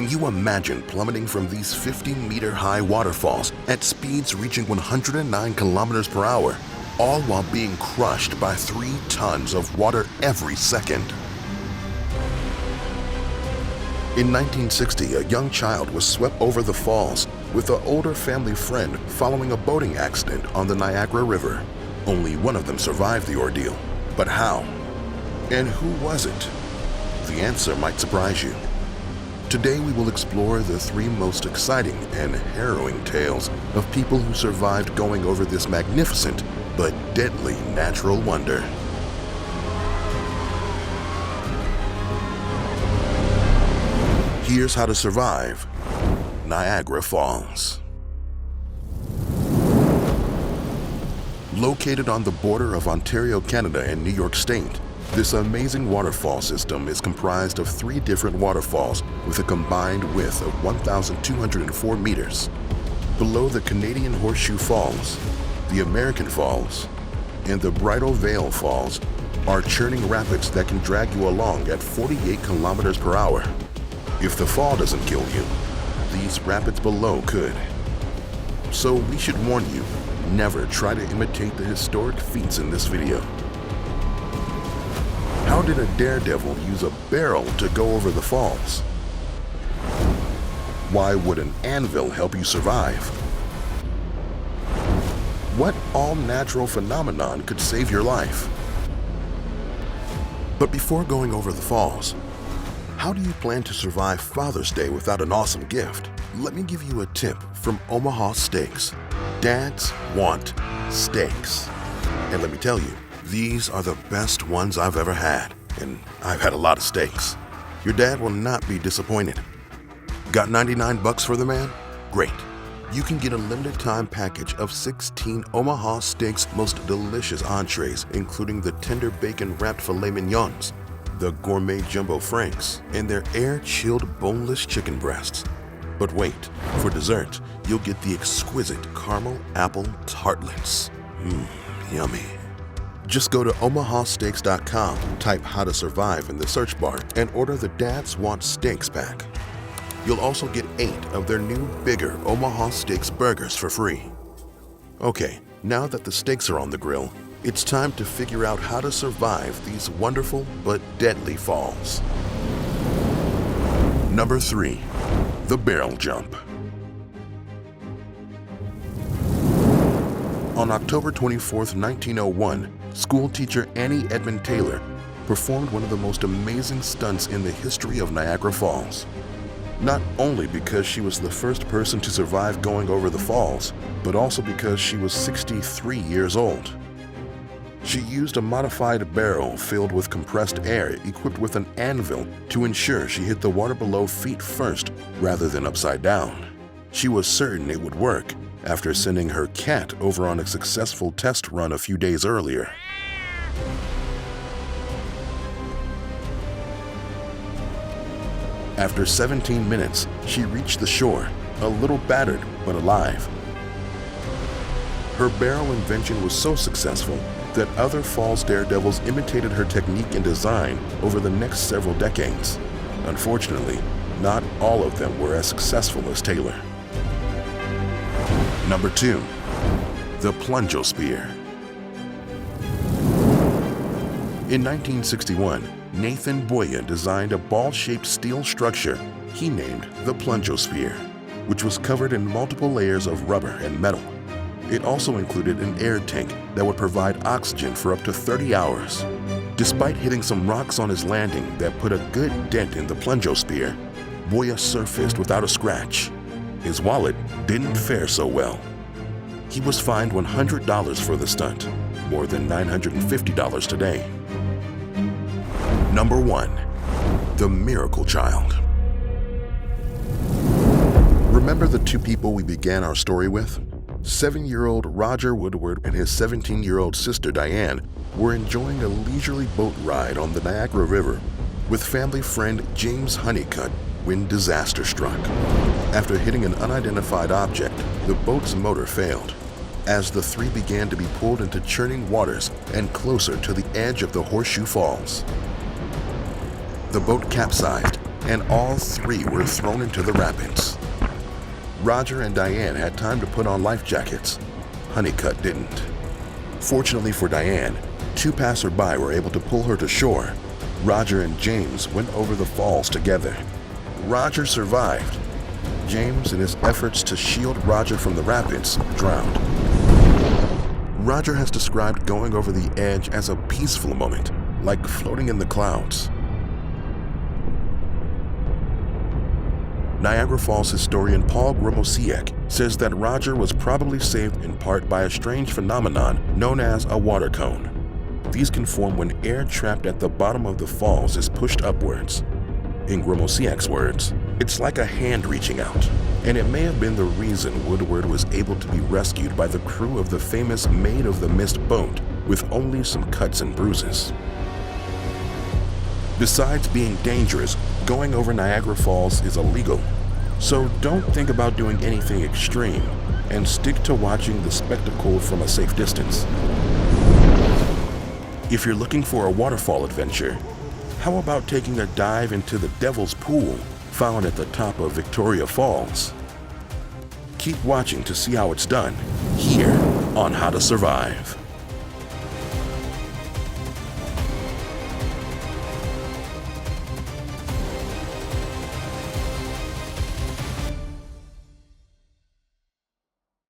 Can you imagine plummeting from these 50-meter-high waterfalls at speeds reaching 109 kilometers per hour, all while being crushed by 3 tons of water every second? In 1960, a young child was swept over the falls with an older family friend following a boating accident on the Niagara River. Only one of them survived the ordeal. But how? And who was it? The answer might surprise you. Today we will explore the 3 most exciting and harrowing tales of people who survived going over this magnificent but deadly natural wonder. Here's how to survive Niagara Falls. Located on the border of Ontario, Canada and New York State, this amazing waterfall system is comprised of 3 different waterfalls with a combined width of 1,204 meters. Below the Canadian Horseshoe Falls, the American Falls, and the Bridal Veil Falls are churning rapids that can drag you along at 48 kilometers per hour. If the fall doesn't kill you, these rapids below could. So we should warn you, never try to imitate the historic feats in this video. How did a daredevil use a barrel to go over the falls? Why would an anvil help you survive? What all-natural phenomenon could save your life? But before going over the falls, how do you plan to survive Father's Day without an awesome gift? Let me give you a tip from Omaha Steaks. Dads want steaks. And let me tell you, these are the best ones I've ever had. And I've had a lot of steaks. Your dad will not be disappointed. Got $99 for the man? Great. You can get a limited time package of 16 Omaha Steaks' most delicious entrees, including the tender bacon-wrapped filet mignons, the gourmet jumbo franks, and their air-chilled boneless chicken breasts. But wait, for dessert, you'll get the exquisite caramel apple tartlets. Yummy. Just go to omahasteaks.com, type how to survive in the search bar, and order the Dads Want Steaks pack. You'll also get 8 of their new, bigger Omaha Steaks burgers for free. Okay, now that the steaks are on the grill, it's time to figure out how to survive these wonderful but deadly falls. Number 3. The barrel jump. On October 24, 1901, schoolteacher Annie Edmund Taylor performed one of the most amazing stunts in the history of Niagara Falls. Not only because she was the first person to survive going over the falls, but also because she was 63 years old. She used a modified barrel filled with compressed air equipped with an anvil to ensure she hit the water below feet first rather than upside down. She was certain it would work after sending her cat over on a successful test run a few days earlier. After 17 minutes, she reached the shore, a little battered but alive. Her barrel invention was so successful that other falls daredevils imitated her technique and design over the next several decades. Unfortunately, not all of them were as successful as Taylor. Number 2. The Plunge-O-Sphere. In 1961, Nathan Boya designed a ball-shaped steel structure he named the Plunge-O-Sphere, which was covered in multiple layers of rubber and metal. It also included an air tank that would provide oxygen for up to 30 hours. Despite hitting some rocks on his landing that put a good dent in the Plunge-O-Sphere, Boya surfaced without a scratch. His wallet didn't fare so well. He was fined $100 for the stunt, more than $950 today. Number 1. The Miracle Child. Remember the 2 people we began our story with? 7-year-old Roger Woodward and his 17-year-old sister Diane were enjoying a leisurely boat ride on the Niagara River with family friend James Honeycutt when disaster struck. After hitting an unidentified object, the boat's motor failed. As the 3 began to be pulled into churning waters and closer to the edge of the Horseshoe Falls. The boat capsized, and all three were thrown into the rapids. Roger and Diane had time to put on life jackets. Honeycutt didn't. Fortunately for Diane, two passersby were able to pull her to shore. Roger and James went over the falls together. Roger survived. James, in his efforts to shield Roger from the rapids, drowned. Roger has described going over the edge as a peaceful moment, like floating in the clouds. Niagara Falls historian Paul Gromosiek says that Roger was probably saved in part by a strange phenomenon known as a water cone. These can form when air trapped at the bottom of the falls is pushed upwards. In Gromosiek's words, it's like a hand reaching out, and it may have been the reason Woodward was able to be rescued by the crew of the famous Maid of the Mist boat with only some cuts and bruises. Besides being dangerous, going over Niagara Falls is illegal, so don't think about doing anything extreme and stick to watching the spectacle from a safe distance. If you're looking for a waterfall adventure, how about taking a dive into the Devil's Pool found at the top of Victoria Falls? Keep watching to see how it's done here on How to Survive.